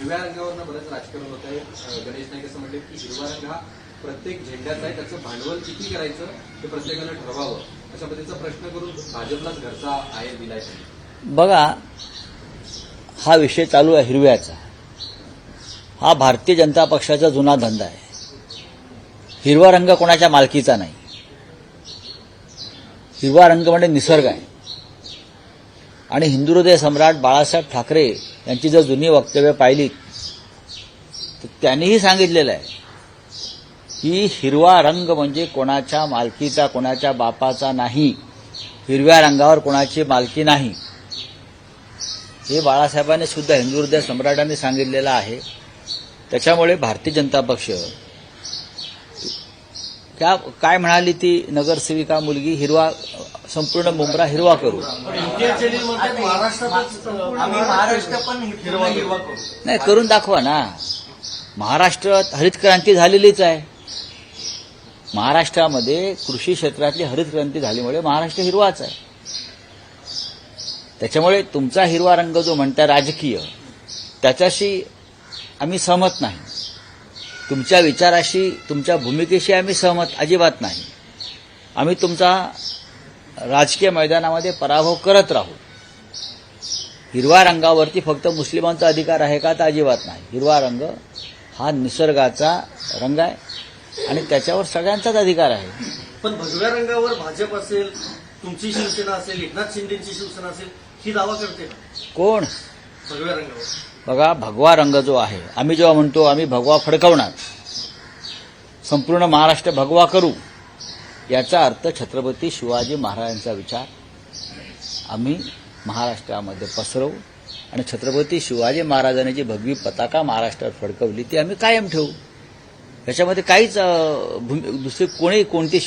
हिरव्या रंगावरनं बरंच राजकारण होत आहे. गणेश नाईक असं म्हणले की हिरवा रंग हा प्रत्येक झेंड्याचा आहे, त्याचं भांडवल किती करायचं ते प्रत्येकानं ठरवावं, अशा पद्धतीचा प्रश्न करून भाजपलाच घरचा आहे दिलाय. बघा, हा विषय चालू आहे हिरव्याचा. हा भारतीय जनता पक्षाचा जुना धंदा आहे. हिरवा रंग कोणाच्या मालकीचा नाही. हिरवा रंग म्हणजे निसर्ग आहे. आणि हिंदुहृदय सम्राट बाळासाहेब ठाकरे यांची जर जुनी वक्तव्य पाहिलीत तर त्यांनीही सांगितलेलं आहे की हिरवा रंग म्हणजे कोणाच्या मालकीचा, कोणाच्या बापाचा नाही. हिरव्या रंगावर कोणाची मालकी नाही. हे बाळासाहेबांनी सुद्धा हिंदुहृदय सम्राटांनी सांगितलेलं आहे. त्याच्यामुळे भारतीय जनता पक्ष काय म्हणाली ती नगरसेविका मुलगी, हिरवा संपूर्ण मुंब्रा हिरवा करू. नाही, करून दाखवा ना. महाराष्ट्रात हरित क्रांती झालेलीच आहे. महाराष्ट्रामध्ये कृषी क्षेत्रातली हरित क्रांती झाल्यामुळे महाराष्ट्र हिरवाच आहे. त्याच्यामुळे तुमचा हिरवा रंग जो म्हणता राजकीय, त्याच्याशी आम्ही सहमत नाही. तुमच्या विचाराशी, तुमच्या भूमिकेशी आम्ही सहमत अजिबात नाही. आम्ही तुमचा राजकीय मैदानामध्ये पराभव करत राहू. हिरवा रंगावरती फक्त मुस्लिमांचा अधिकार आहे का? तर अजिबात नाही. हिरवा रंग हा निसर्गाचा रंग आहे आणि त्याच्यावर सगळ्यांचाच अधिकार आहे. पण भगव्या रंगावर भाजप असेल, तुमची शिवसेना असेल, एकनाथ शिंदेची शिवसेना असेल, ही दावा करते का? कोण? भगव्या रंगावर. बघा, भगवा रंग जो आहे, आम्ही जेव्हा म्हणतो आम्ही भगवा फडकवणार, संपूर्ण महाराष्ट्र भगवा करू, याचा अर्थ छत्रपती शिवाजी महाराजांचा विचार आम्ही महाराष्ट्रामध्ये पसरवू आणि छत्रपती शिवाजी महाराजांनी जी भगवी पताका महाराष्ट्रात फडकवली ती आम्ही कायम ठेवू. याच्यामध्ये काहीच दुसरी कोणती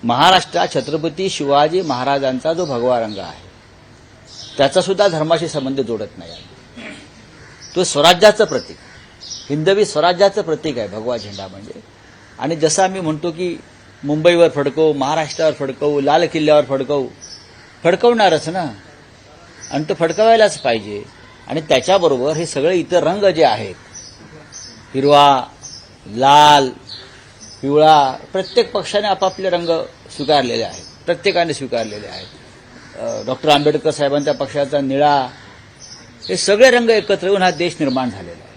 महाराष्ट्रात छत्रपती शिवाजी महाराजांचा जो भगवा रंग आहे त्याचा सुद्धा धर्माशी संबंध जोडत नाही. तो स्वराज्याचं प्रतीक, हिंदवी स्वराज्याचं प्रतीक आहे भगवा झेंडा म्हणजे. आणि जसं आम्ही म्हणतो की मुंबईवर फडकवू, महाराष्ट्रावर फडकवू, लाल किल्ल्यावर फडकवू, फडकवणारच ना. आणि तो फडकवायलाच पाहिजे. आणि त्याच्याबरोबर हे सगळे इतर रंग जे आहेत, हिरवा, लाल, पिवळा, प्रत्येक पक्षाने आपापले रंग स्वीकारलेले आहेत. प्रत्येकाने स्वीकारलेले आहेत. डॉक्टर आंबेडकर साहेबांच्या पक्षाचा निळा, हे सगळे रंग एकत्र येऊन हा देश निर्माण झालेला आहे.